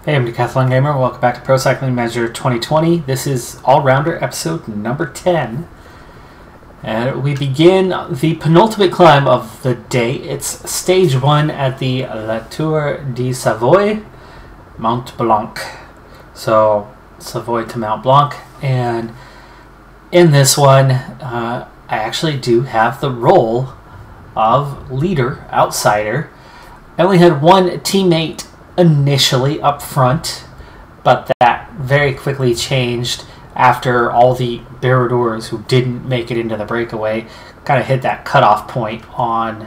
Hey, I'm Decathlon Gamer. Welcome back to Pro Cycling Manager 2020. This is All-Rounder episode number 10. And we begin the penultimate climb of the day. It's stage 1 at the La Tour de Savoie, Mont Blanc. So, Savoie to Mont Blanc. And in this one, I actually do have the role of leader, outsider. I only had one teammate initially up front, but that very quickly changed after all the Baradors who didn't make it into the breakaway kind of hit that cutoff point on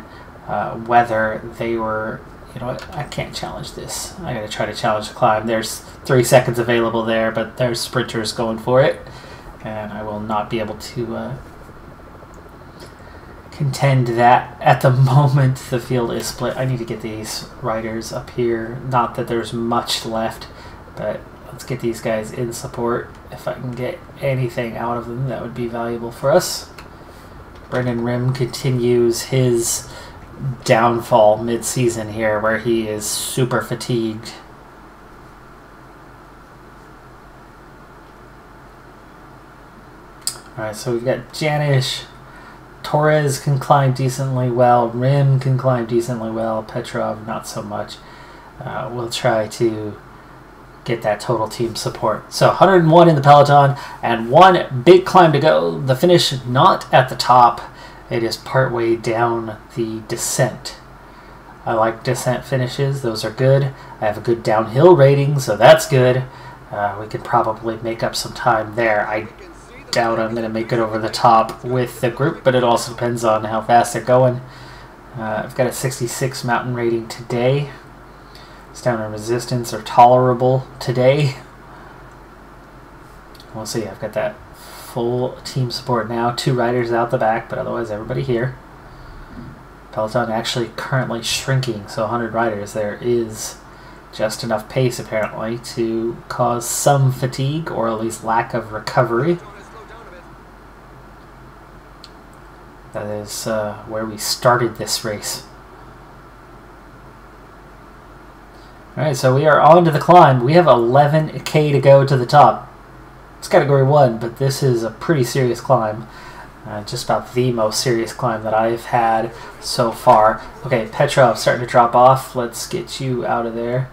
whether they were, you know what, I can't challenge this. I gotta try to challenge the climb. There's 3 seconds available there, but there's sprinters going for it, and I will not be able to contend that at the moment. The field is split. I need to get these riders up here. Not that there's much left, but let's get these guys in support. If I can get anything out of them, that would be valuable for us. Brendan Rim continues his downfall mid-season here, where he is super fatigued. Alright, so we've got Janish. Torres can climb decently well. Rim can climb decently well. Petrov, not so much. We'll try to get that total team support. So 101 in the peloton and one big climb to go. The finish not at the top. It is partway down the descent. I like descent finishes. Those are good. I have a good downhill rating, so that's good. We can probably make up some time there. I doubt I'm going to make it over the top with the group, but it also depends on how fast they're going. I've got a 66 mountain rating today. Stamina and resistance are tolerable today. We'll see. I've got that full team support now. 2 riders out the back, but otherwise everybody here. Peloton actually currently shrinking, so 100 riders. There is just enough pace apparently to cause some fatigue, or at least lack of recovery. That is where we started this race. Alright, so we are on to the climb. We have 11K to go to the top. It's category 1, but this is a pretty serious climb. Just about the most serious climb that I've had so far. Okay, Petrov starting to drop off. Let's get you out of there.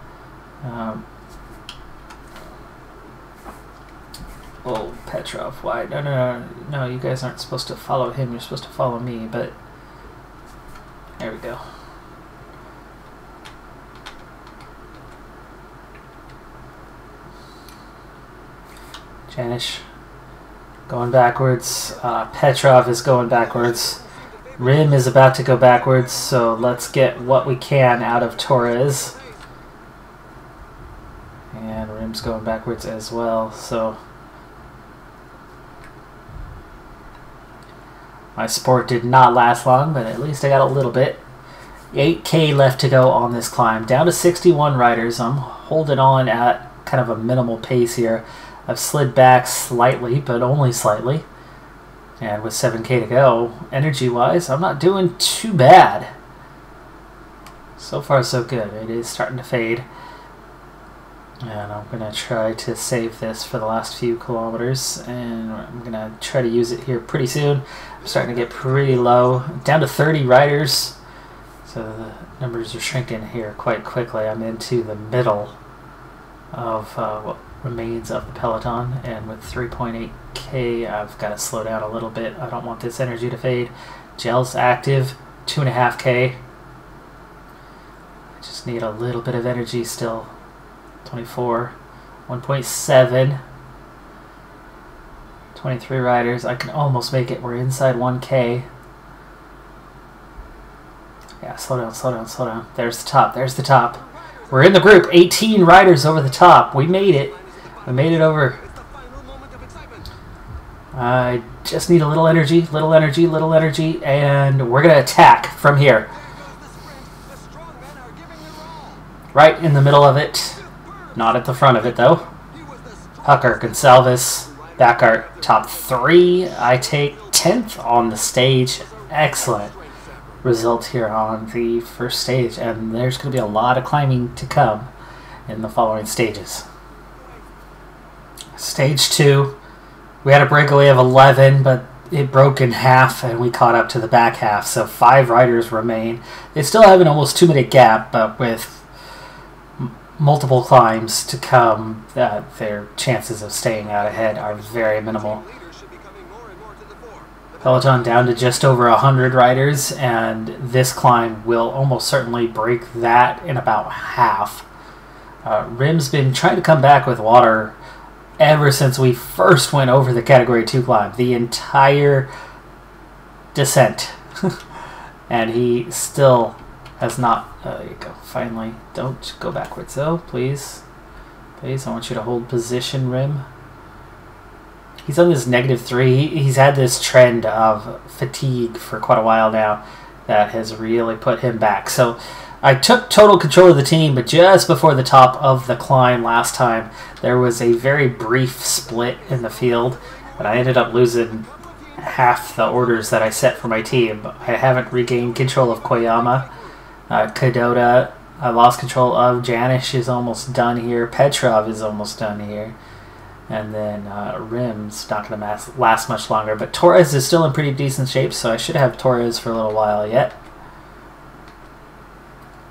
Oh, Petrov, why? No, you guys aren't supposed to follow him. You're supposed to follow me, but there we go. Janish going backwards. Petrov is going backwards. Rim is about to go backwards, so let's get what we can out of Torres. And Rim's going backwards as well, so my sport did not last long, but at least I got a little bit. 8K left to go on this climb. Down to 61 riders. I'm holding on at kind of a minimal pace here. I've slid back slightly, but only slightly. And with 7K to go, energy-wise, I'm not doing too bad. So far, so good. It is starting to fade. And I'm going to try to save this for the last few kilometers. And I'm going to try to use it here pretty soon. I'm starting to get pretty low. Down to 30 riders. So the numbers are shrinking here quite quickly. I'm into the middle of what remains of the peloton. And with 3.8K, I've got to slow down a little bit. I don't want this energy to fade. Gel's active. 2.5K. I just need a little bit of energy still. 24, 1.7, 23 riders. I can almost make it. We're inside 1K. Yeah, slow down, slow down, slow down. There's the top, there's the top. We're in the group. 18 riders over the top. We made it. We made it over. I just need a little energy, little energy, little energy, and we're going to attack from here. Right in the middle of it. Not at the front of it, though. Hucker, Gonsalves, Backart, top 3. I take 10th on the stage. Excellent result here on the first stage. And there's going to be a lot of climbing to come. in the following stages. Stage 2, we had a breakaway of 11, but it broke in half and we caught up to the back half, so 5 riders remain. They still have an almost 2-minute gap, but with multiple climbs to come, their chances of staying out ahead are very minimal. Peloton down to just over 100 riders, and this climb will almost certainly break that in about half. Rim's been trying to come back with water ever since we first went over the Category 2 climb, the entire descent. And he still has not... there you go, finally. Don't go backwards though, please. Please, I want you to hold position, Rim. He's on this -3. He's had this trend of fatigue for quite a while now that has really put him back. So I took total control of the team, but just before the top of the climb last time, there was a very brief split in the field, and I ended up losing half the orders that I set for my team. I haven't regained control of Koyama. Kadota, I lost control of. Janish is almost done here. Petrov is almost done here. And then Rim's not going to last much longer. But Torres is still in pretty decent shape, so I should have Torres for a little while yet.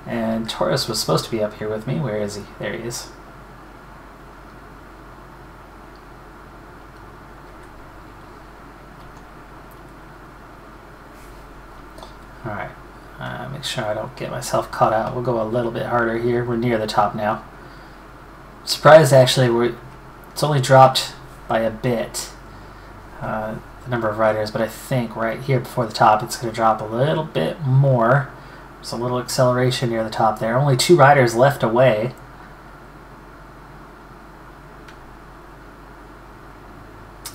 And Torres was supposed to be up here with me. Where is he? There he is. Alright. Make sure I don't get myself caught out. We'll go a little bit harder here. We're near the top now. Surprised, actually, it's only dropped by a bit, the number of riders, but I think right here before the top it's going to drop a little bit more. There's a little acceleration near the top there. Only 2 riders left away.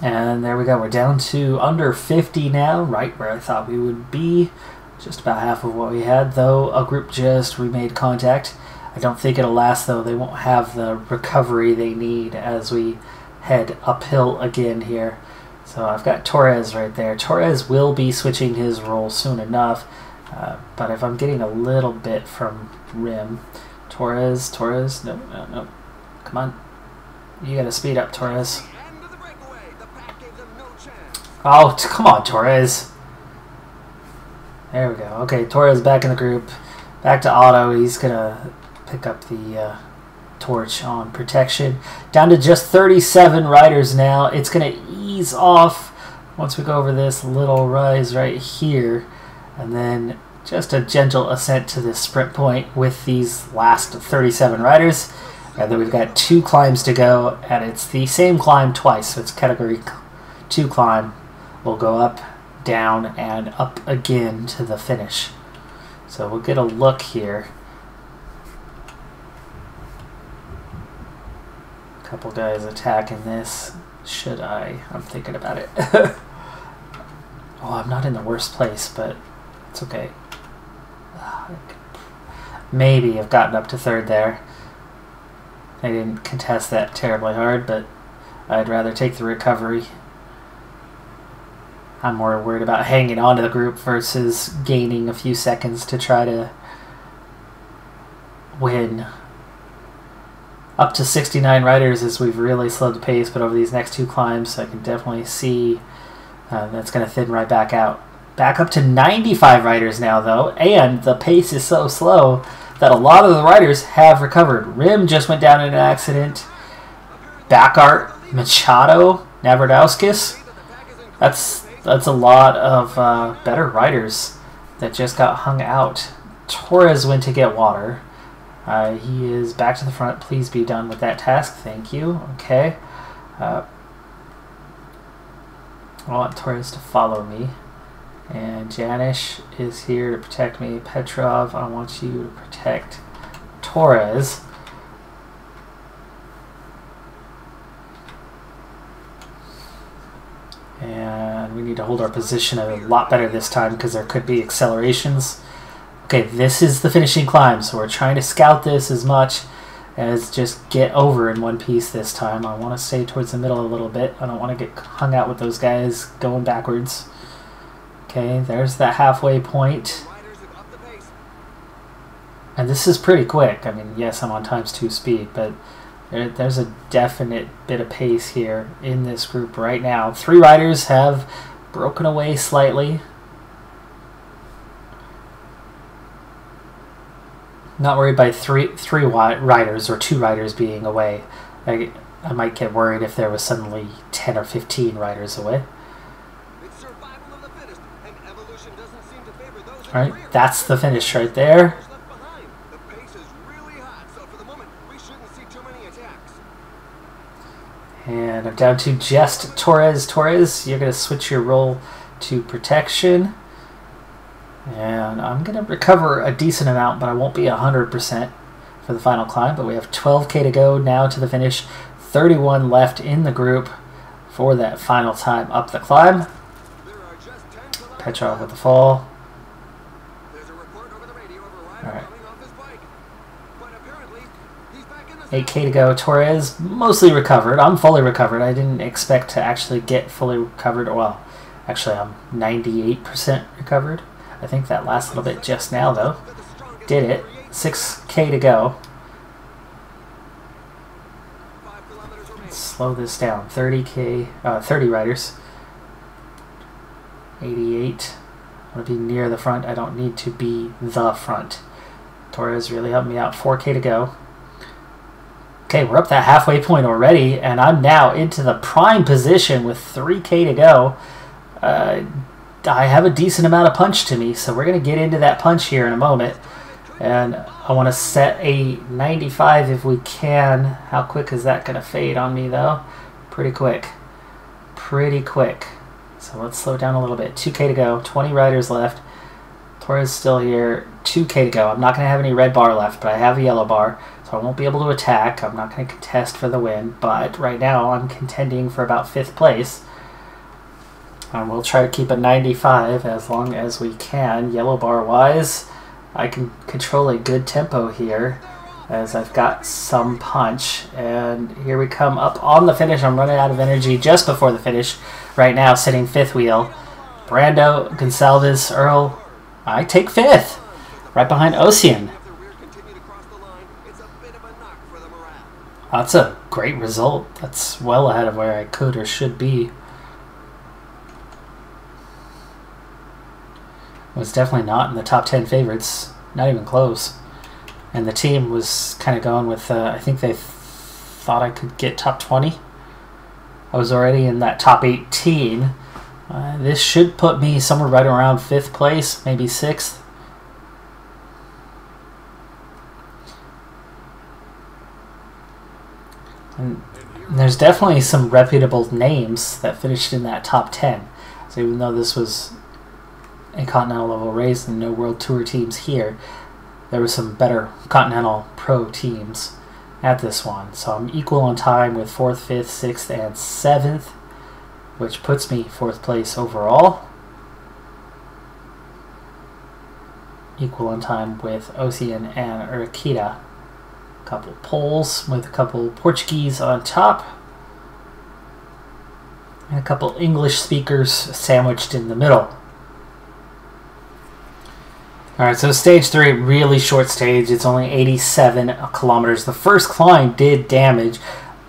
And there we go. We're down to under 50 now, right where I thought we would be. Just about half of what we had, though. A group just remade contact. I don't think it'll last, though. They won't have the recovery they need as we head uphill again here. So I've got Torres right there. Torres will be switching his role soon enough, but if I'm getting a little bit from Rim, Torres, no, come on. You gotta speed up, Torres. Oh, come on, Torres. There we go. Okay, Torres back in the group. Back to Otto. He's gonna pick up the torch on protection. Down to just 37 riders now. It's going to ease off once we go over this little rise right here. And then just a gentle ascent to this sprint point with these last 37 riders. And then we've got 2 climbs to go. And it's the same climb twice. So it's Category 2 climb. We'll go up, down, and up again to the finish. So we'll get a look here. Couple guys attacking this. Should I? I'm thinking about it. Oh, I'm not in the worst place, but it's okay. Maybe I've gotten up to 3rd there. I didn't contest that terribly hard, but I'd rather take the recovery. I'm more worried about hanging on to the group versus gaining a few seconds to try to win. Up to 69 riders as we've really slowed the pace, but over these next 2 climbs I can definitely see that's going to thin right back out. Back up to 95 riders now, though, and the pace is so slow that a lot of the riders have recovered. Rim just went down in an accident. Backart, Machado, Navradowskis. That's a lot of better riders that just got hung out. Torres went to get water. He is back to the front. Please be done with that task. Thank you. Okay. I want Torres to follow me. And Janish is here to protect me. Petrov, I want you to protect Torres. And we need to hold our position a lot better this time because there could be accelerations. Okay, this is the finishing climb, so we're trying to scout this as much as just get over in one piece this time. I want to stay towards the middle a little bit. I don't want to get hung out with those guys going backwards. Okay, there's that halfway point. And this is pretty quick. I mean, yes, I'm on ×2 speed, but there's a definite bit of pace here in this group right now. 3 riders have broken away slightly. Not worried by three riders or 2 riders being away. I might get worried if there was suddenly 10 or 15 riders away. Alright, that's the finish right there. And I'm down to just Torres. Torres, you're going to switch your role to protection. And I'm going to recover a decent amount, but I won't be 100% for the final climb. But we have 12K to go now to the finish. 31 left in the group for that final time up the climb. Petrov with the fall. Alright. 8K to go. Torres mostly recovered. I'm fully recovered. I didn't expect to actually get fully recovered. Well, actually I'm 98% recovered. I think that last little bit just now, though. Did it. 6K to go. Let's slow this down. 30 riders. 88. I want to be near the front. I don't need to be the front. Torres really helped me out. 4K to go. Okay, we're up that halfway point already, and I'm now into the prime position with 3K to go. I have a decent amount of punch to me, so we're going to get into that punch here in a moment. And I want to set a 95 if we can. How quick is that going to fade on me, though? Pretty quick. Pretty quick. So let's slow down a little bit. 2K to go. 20 riders left. Torres still here. 2K to go. I'm not going to have any red bar left, but I have a yellow bar, so I won't be able to attack. I'm not going to contest for the win, but right now I'm contending for about 5th place. And we'll try to keep a 95 as long as we can. Yellow bar wise, I can control a good tempo here as I've got some punch. And here we come up on the finish. I'm running out of energy just before the finish. Right now, sitting 5th wheel. Brando, Gonsalves, Earl. I take 5th. Right behind Ocean. That's a great result. That's well ahead of where I could or should be. Was definitely not in the top 10 favorites, not even close. And the team was kind of going with, I think they thought I could get top 20. I was already in that top 18. This should put me somewhere right around 5th place, maybe 6th. And there's definitely some reputable names that finished in that top 10. So even though this was a Continental level race and no World Tour teams here, there were some better Continental Pro teams at this one. So I'm equal on time with 4th, 5th, 6th, and 7th, which puts me 4th place overall. Equal on time with Ocean and Urquiza. A couple Poles with a couple Portuguese on top. And a couple English speakers sandwiched in the middle. Alright, so stage 3, really short stage. It's only 87 kilometers. The first climb did damage.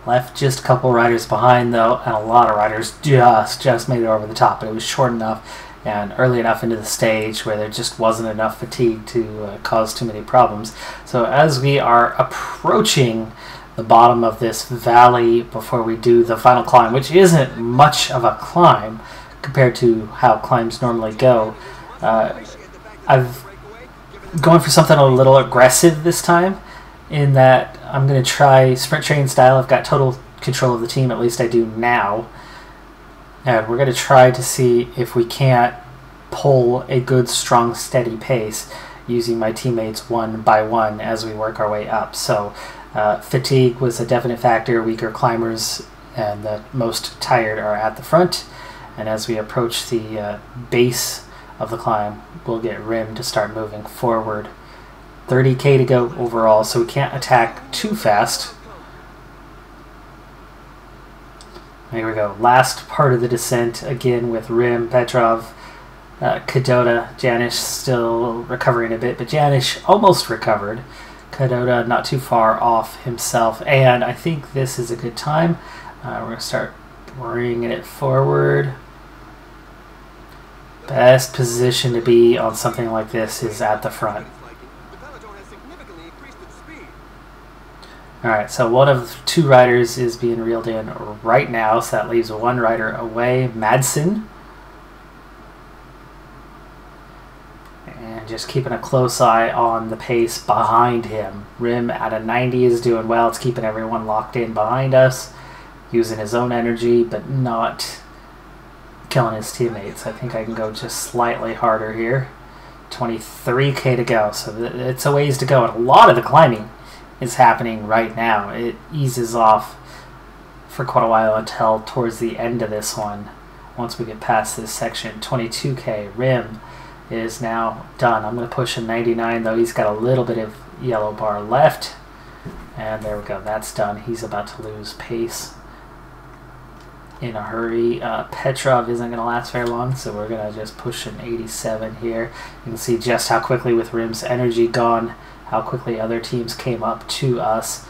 Left just a couple riders behind, though, and a lot of riders just made it over the top. But it was short enough and early enough into the stage where there just wasn't enough fatigue to cause too many problems. So as we are approaching the bottom of this valley before we do the final climb, which isn't much of a climb compared to how climbs normally go, I've going for something a little aggressive this time, in that I'm going to try sprint train style. I've got total control of the team, at least I do now. And we're going to try to see if we can't pull a good, strong, steady pace using my teammates one by one as we work our way up. So fatigue was a definite factor. Weaker climbers and the most tired are at the front. And as we approach the base of the climb, we'll get rim to start moving forward. 30K to go overall, so we can't attack too fast. Here we go. Last part of the descent, again with Rim, Petrov, Kadota, Janish still recovering a bit, but Janish almost recovered. Kadota not too far off himself, and I think this is a good time. We're going to start bringing it forward. Best position to be on something like this is at the front. Alright, so one of two riders is being reeled in right now, so that leaves one rider away, Madsen. And just keeping a close eye on the pace behind him. Rim at a 90 is doing well. It's keeping everyone locked in behind us, using his own energy, but not killing his teammates. I think I can go just slightly harder here. 23k to go, so it's a ways to go. And a lot of the climbing is happening right now. It eases off for quite a while until towards the end of this one. Once we get past this section, 22k. Rim is now done. I'm going to push a 99, though. He's got a little bit of yellow bar left. And there we go. That's done. He's about to lose pace in a hurry. Petrov isn't going to last very long, so we're going to just push an 87 here. You can see just how quickly, with Rim's energy gone, how quickly other teams came up to us.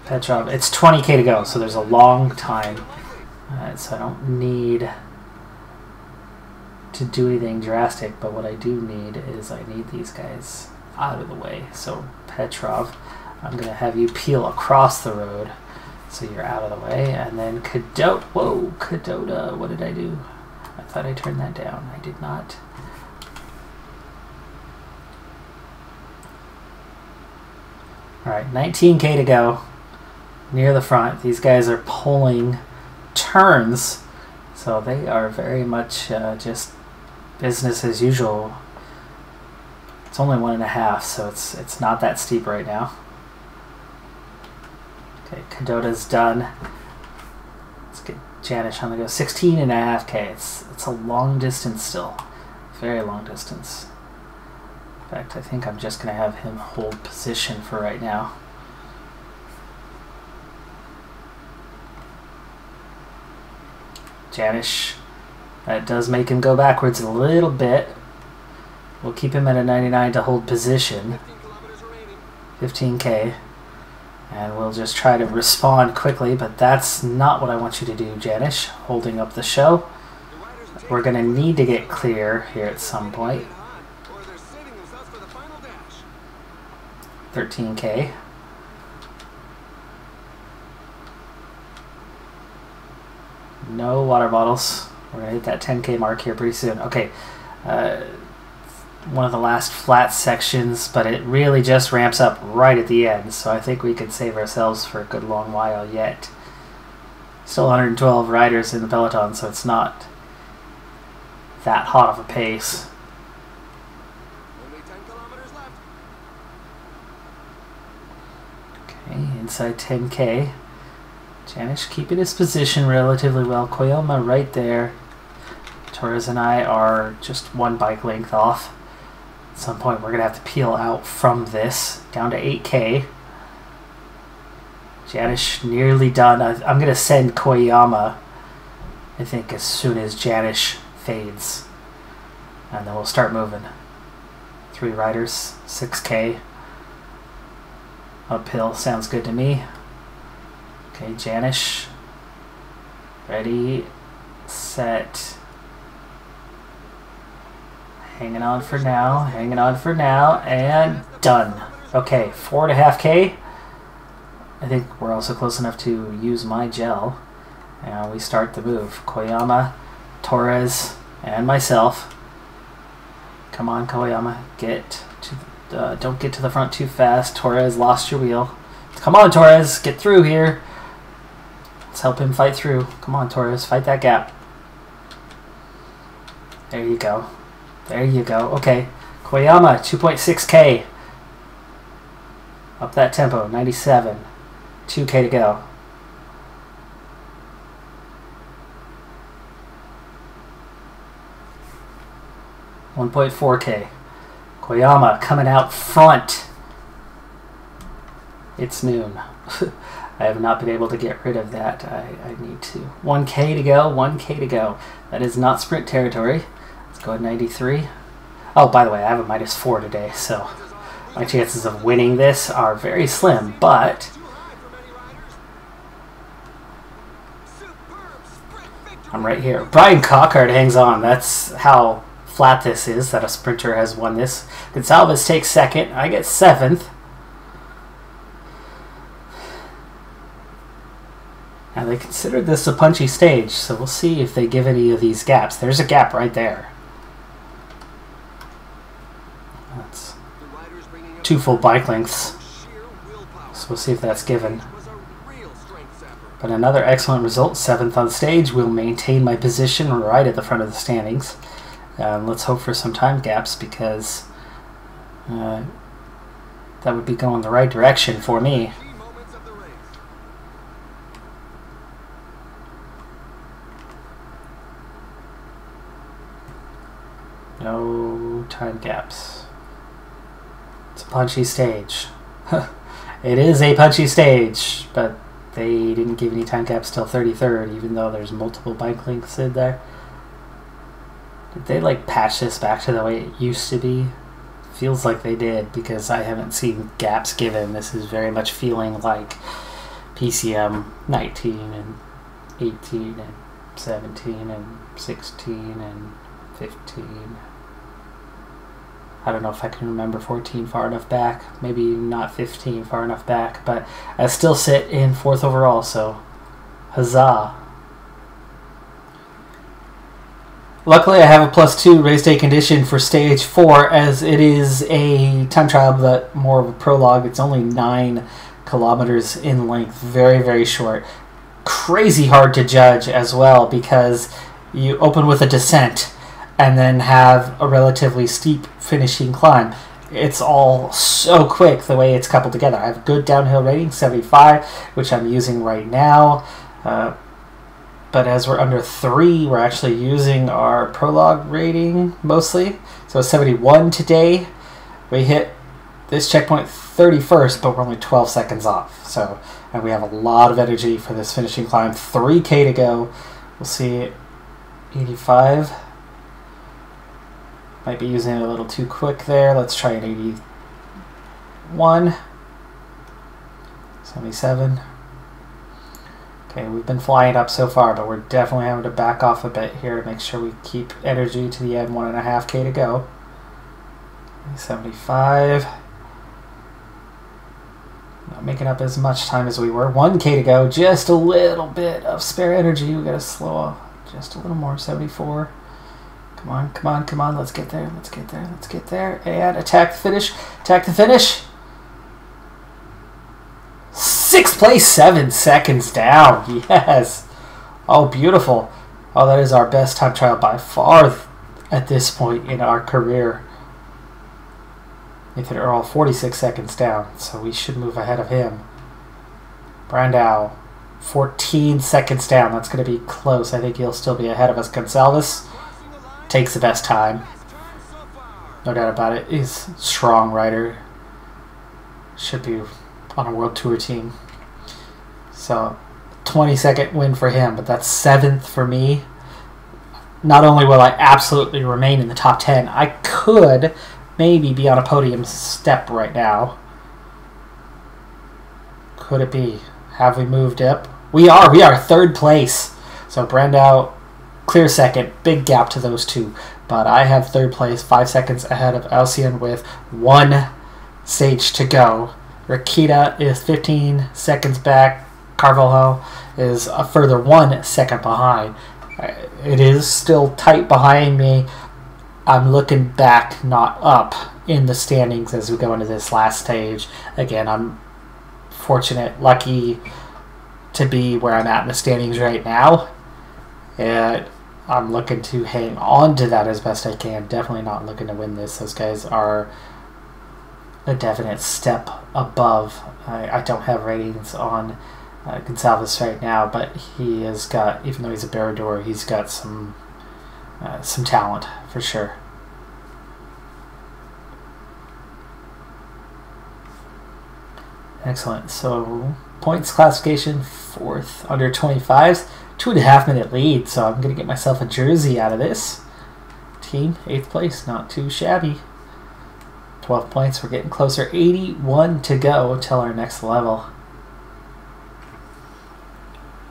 Petrov, it's 20k to go, so there's a long time. So I don't need to do anything drastic, but what I do need is I need these guys out of the way. So Petrov, I'm going to have you peel across the road so you're out of the way. And then Kadota, whoa, Kadota, what did I do? I thought I turned that down. I did not. Alright, 19k to go. Near the front. These guys are pulling turns, so they are very much just business as usual. It's only 1.5, so it's not that steep right now. Okay, Kadota's done. Let's get Janish on the go. 16.5k. It's a long distance still. Very long distance. In fact, I think I'm just going to have him hold position for right now. Janish. That does make him go backwards a little bit. We'll keep him at a 99 to hold position. 15k. And we'll just try to respond quickly, but that's not what I want you to do, Janish. Holding up the show. We're going to need to get clear here at some point. 13k. No water bottles. We're going to hit that 10k mark here pretty soon. Okay, one of the last flat sections, but it really just ramps up right at the end, so I think we could save ourselves for a good long while yet. Still 112 riders in the peloton, so it's not that hot of a pace. Okay, inside 10k. Janish keeping his position relatively well. Koyoma right there. Torres and I are just one bike length off. At some point we're going to have to peel out from this. Down to 8k. Janish nearly done. I'm going to send Koyama, I think, as soon as Janish fades. And then we'll start moving. 3 riders, 6k. Uphill sounds good to me. Okay, Janish. Ready, set. Hanging on for now, and done. Okay, 4.5k. I think we're also close enough to use my gel. And we start the move. Koyama, Torres, and myself. Come on, Koyama, get to don't get to the front too fast. Torres, lost your wheel. Come on, Torres, get through here. Let's help him fight through. Come on, Torres, fight that gap. There you go. There you go. Okay. Koyama, 2.6k. Up that tempo, 97. 2k to go. $1.4k. Koyama coming out front. It's noon. I have not been able to get rid of that. I need to. 1k to go, 1k to go. That is not sprint territory. Let's Go at 93. Oh, by the way, I have a -4 today, so my chances of winning this are very slim, but I'm right here. Brian Cockart hangs on. That's how flat this is, that a sprinter has won this. Gonsalves takes second. I get 7th. Now, they considered this a punchy stage, so we'll see if they give any of these gaps. There's a gap right there. That's 2 full bike lengths. So we'll see if that's given. But another excellent result, 7th on stage. Will maintain my position right at the front of the standings. Let's hope for some time gaps, because that would be going the right direction for me. No time gaps. It's a punchy stage. It is a punchy stage, but they didn't give any time gaps till 33rd, even though there's multiple bike lengths in there. Did they like patch this back to the way it used to be? Feels like they did, because I haven't seen gaps given. This is very much feeling like PCM19 and 18 and 17 and 16 and 15. I don't know if I can remember 14 far enough back. Maybe not 15 far enough back, but I still sit in 4th overall, so huzzah. Luckily, I have a +2 race day condition for stage 4, as it is a time trial, but more of a prologue. It's only 9 kilometers in length, very, very short. Crazy hard to judge as well, because you open with a descent and then have a relatively steep finishing climb. It's all so quick the way it's coupled together. I have good downhill rating, 75, which I'm using right now. But as we're under 3, we're actually using our prologue rating mostly. So 71 today. We hit this checkpoint 31st, but we're only 12 seconds off. So, and we have a lot of energy for this finishing climb. 3K to go. We'll see 85. Might be using it a little too quick there. Let's try an 81. 77. Okay, we've been flying up so far, but we're definitely having to back off a bit here to make sure we keep energy to the end. 1.5K to go. 75. Not making up as much time as we were. 1K to go. Just a little bit of spare energy. We gotta slow up just a little more. 74. Come on, come on, come on. Let's get there. Let's get there. Let's get there. And attack the finish. Attack the finish. 6th place, 7 seconds down. Yes. Oh, beautiful. Oh, that is our best time trial by far at this point in our career. Nathan Earl, 46 seconds down, so we should move ahead of him. Brandau, 14 seconds down. That's going to be close. I think he'll still be ahead of us. Gonsalves takes the best time. No doubt about it. He's a strong rider. Should be on a World Tour team. So, 20-second win for him, but that's 7th for me. Not only will I absolutely remain in the top 10, I could maybe be on a podium step right now. Could it be? Have we moved up? We are 3rd place. So Brandau, clear second, big gap to those two. But I have 3rd place, 5 seconds ahead of Alcyon with 1 stage to go. Rakita is 15 seconds back. Carvalho is a further 1 second behind. It is still tight behind me. I'm looking back, not up, in the standings as we go into this last stage. Again, I'm fortunate, lucky to be where I'm at in the standings right now. And I'm looking to hang on to that as best I can. Definitely not looking to win this. Those guys are a definite step above. I don't have ratings on Gonsalves right now, but he has got, even though he's a Barrador, he's got some talent for sure. Excellent. So points classification, 4th under 25s, 2.5 minute lead. So I'm gonna get myself a jersey out of this. team, 8th place, not too shabby. 12 points, we're getting closer. 81 to go till our next level.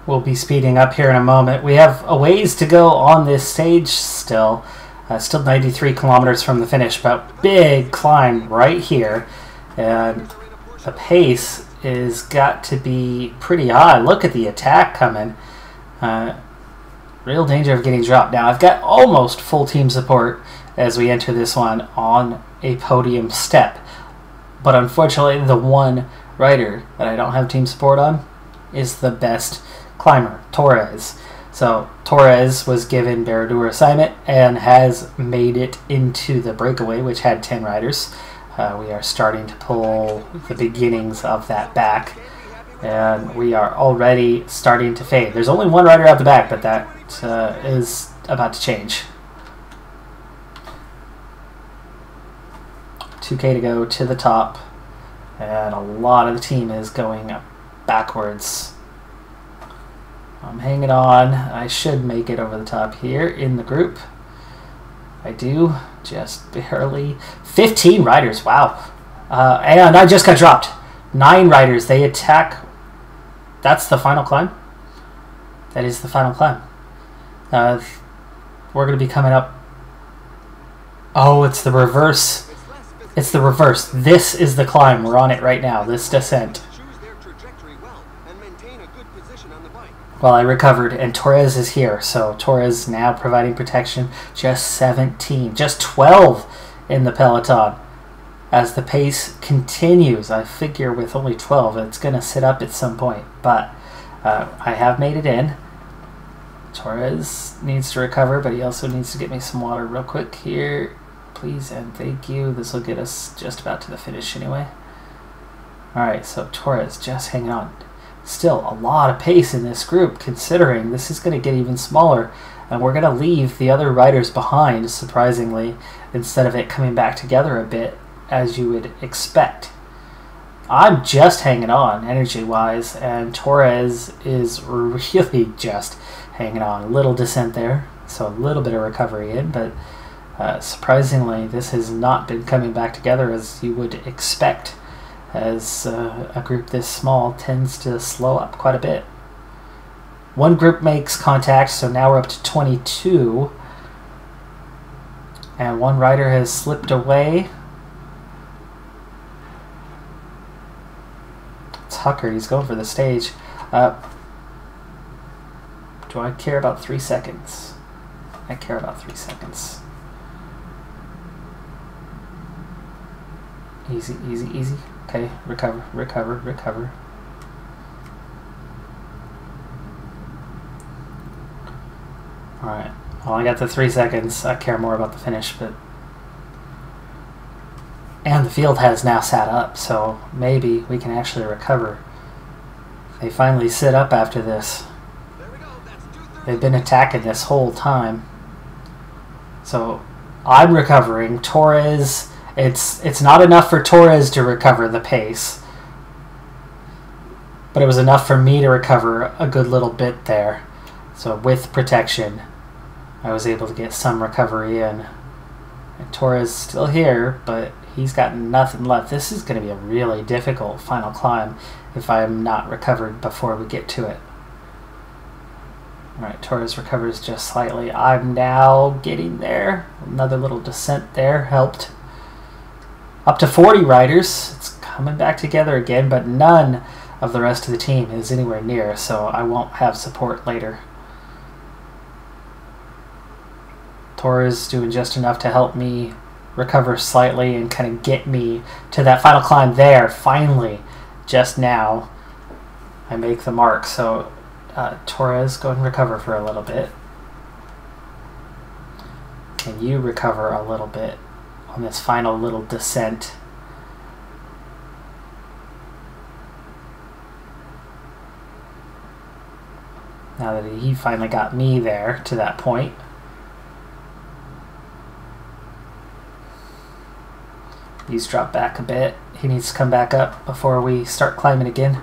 We'll be speeding up here in a moment. We have a ways to go on this stage still. Still 93 kilometers from the finish, but big climb right here. And the pace is got to be pretty high. Look at the attack coming. Real danger of getting dropped. Now I've got almost full team support as we enter this one on a podium step. But unfortunately the one rider that I don't have team support on is the best climber, Torres. So Torres was given Baradur assignment and has made it into the breakaway, which had 10 riders. We are starting to pull the beginnings of that back, and we are already starting to fade. There's only one rider out the back, but that is about to change. 2K to go to the top, and a lot of the team is going backwards. I'm hanging on. I should make it over the top here in the group. I do, just barely. 15 riders, wow. And I just got dropped. 9 riders, they attack. That's the final climb? That is the final climb. We're going to be coming up. Oh, it's the reverse. It's the reverse. This is the climb. We're on it right now, this descent. Well, I recovered, and Torres is here, so Torres now providing protection. Just 17, just 12 in the peloton. As the pace continues, I figure with only 12, it's going to sit up at some point, but I have made it in. Torres needs to recover, but he also needs to get me some water real quick here. Please and thank you. This will get us just about to the finish anyway. Alright, so Torres just hanging on. Still a lot of pace in this group, considering this is going to get even smaller, and we're going to leave the other riders behind, surprisingly, instead of it coming back together a bit, as you would expect. I'm just hanging on, energy-wise, and Torres is really just hanging on. A little descent there, so a little bit of recovery in, but surprisingly, this has not been coming back together as you would expect, as a group this small tends to slow up quite a bit. One group makes contact, so now we're up to 22. And one rider has slipped away. It's Hucker, he's going for the stage. Do I care about 3 seconds? I care about 3 seconds. Easy, easy, easy. Okay, recover, recover, recover. Alright, well I got the 3 seconds. I care more about the finish, but... And the field has now sat up, so maybe we can actually recover. They finally sit up after this. They've been attacking this whole time. So, I'm recovering. Torres... It's not enough for Torres to recover the pace, but it was enough for me to recover a good little bit there. So with protection, I was able to get some recovery in. And Torres is still here, but he's got nothing left. This is going to be a really difficult final climb if I'm not recovered before we get to it. Alright, Torres recovers just slightly. I'm now getting there. Another little descent there helped. Up to 40 riders. It's coming back together again, but none of the rest of the team is anywhere near, so I won't have support later. Torres doing just enough to help me recover slightly and kind of get me to that final climb there. Finally, just now, I make the mark. So Torres, go and recover for a little bit. Can you recover a little bit on this final little descent? Now that he finally got me there to that point. He's dropped back a bit. He needs to come back up before we start climbing again.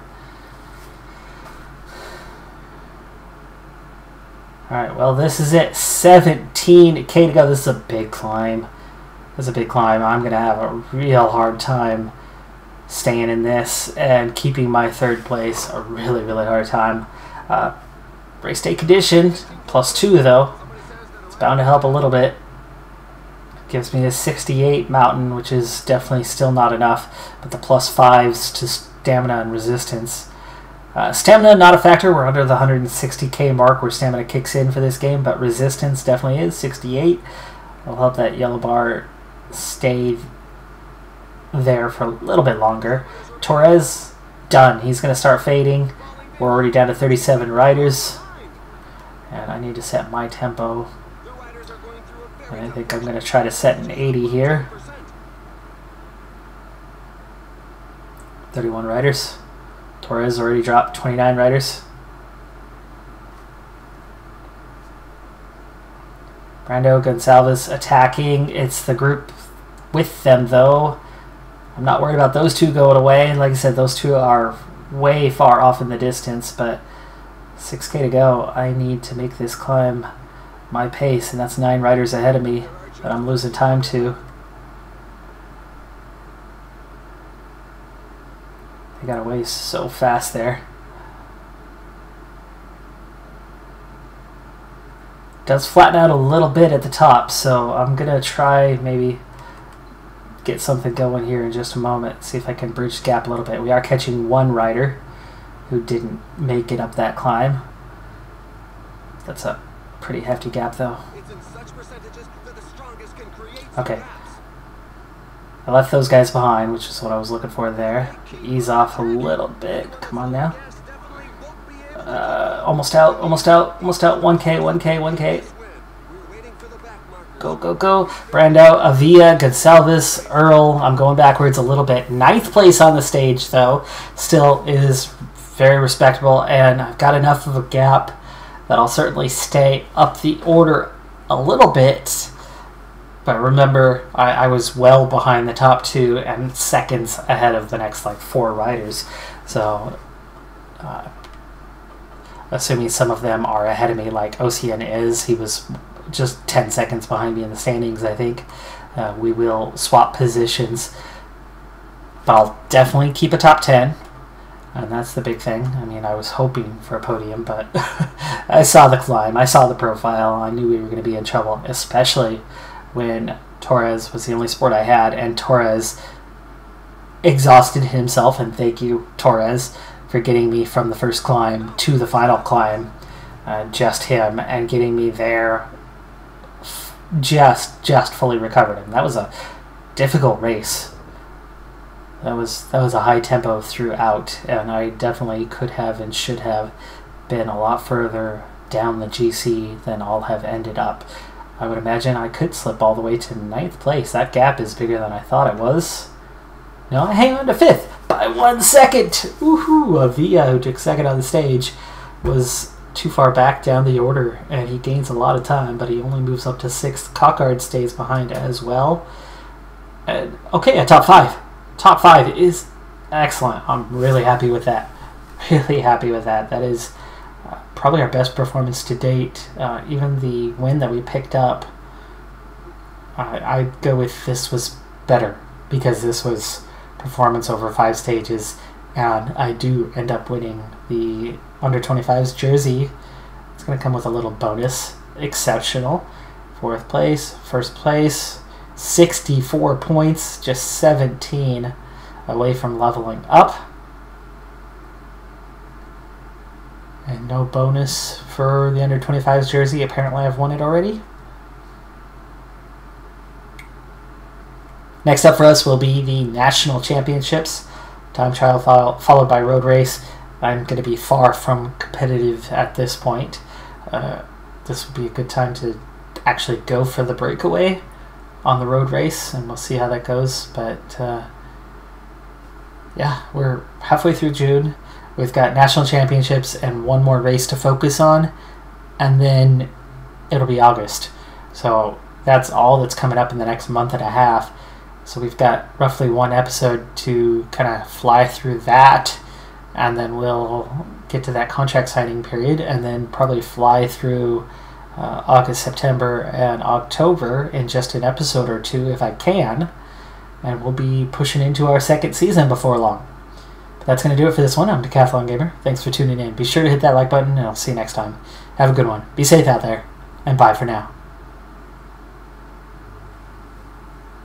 Alright, well, this is it. 17K to go. This is a big climb. This is a big climb. I'm going to have a real hard time staying in this and keeping my third place. A really, really hard time. Race day condition, +2 though. It's bound to help a little bit. Gives me a 68 mountain, which is definitely still not enough, but the +5s to stamina and resistance. Stamina not a factor. We're under the 160k mark where stamina kicks in for this game, but resistance definitely is 68. It'll help that yellow bar stay there for a little bit longer. Torres, done. He's going to start fading. We're already down to 37 riders, and I need to set my tempo. And I think I'm going to try to set an 80 here. 31 riders. Torres already dropped 29 riders. Brando, Gonçalves attacking. It's the group with them, though. I'm not worried about those two going away. Like I said, those two are way far off in the distance, but 6K to go. I need to make this climb my pace, and that's 9 riders ahead of me that I'm losing time to. They got away so fast there. Does flatten out a little bit at the top, so I'm gonna try maybe get something going here in just a moment. See if I can bridge the gap a little bit. We are catching one rider who didn't make it up that climb. That's a pretty hefty gap though. Okay. I left those guys behind, which is what I was looking for there. Ease off a little bit. Come on now. Almost out, almost out, almost out. 1K, 1K, 1K. Go, go, go. Brando, Avila, Gonçalves, Earl. I'm going backwards a little bit. 9th place on the stage, though, still is very respectable, and I've got enough of a gap that I'll certainly stay up the order a little bit. But remember, I was well behind the top 2 and seconds ahead of the next like 4 riders. So, assuming some of them are ahead of me, like Ocean is, he was just 10 seconds behind me in the standings, I think. We will swap positions. But I'll definitely keep a top 10. And that's the big thing. I mean, I was hoping for a podium, but I saw the climb. I saw the profile. I knew we were going to be in trouble, especially when Torres was the only sport I had, and Torres exhausted himself, and thank you, Torres, for getting me from the first climb to the final climb. Just him, and getting me there just fully recovered him. That was a difficult race. That was a high tempo throughout, and I definitely could have and should have been a lot further down the GC than I'll have ended up. I would imagine I could slip all the way to 9th place. That gap is bigger than I thought it was. No, I hang on to 5th by 1 second. Woohoo! Avila, who took 2nd on the stage, was too far back down the order, and he gains a lot of time, but he only moves up to 6th. Cockard stays behind as well. And, okay, a top 5. Top 5 is excellent. I'm really happy with that. Really happy with that. That is probably our best performance to date. Even the win that we picked up, I'd go with this was better, because this was performance over 5 stages, and I do end up winning the under 25s jersey. It's going to come with a little bonus. Exceptional. 4th place, 1st place, 64 points, just 17 away from leveling up. And no bonus for the under 25s jersey. Apparently I've won it already. Next up for us will be the National Championships. Time trial followed by road race. I'm going to be far from competitive at this point. This would be a good time to actually go for the breakaway on the road race, and we'll see how that goes. But yeah, we're halfway through June. We've got National Championships and one more race to focus on, and then it'll be August. So that's all that's coming up in the next month and a half. So we've got roughly 1 episode to kind of fly through that, and then we'll get to that contract signing period, and then probably fly through August, September, and October in just an episode or two if I can. And we'll be pushing into our second season before long. But that's going to do it for this one. I'm Decathlon Gamer. Thanks for tuning in. Be sure to hit that like button, and I'll see you next time. Have a good one. Be safe out there, and bye for now.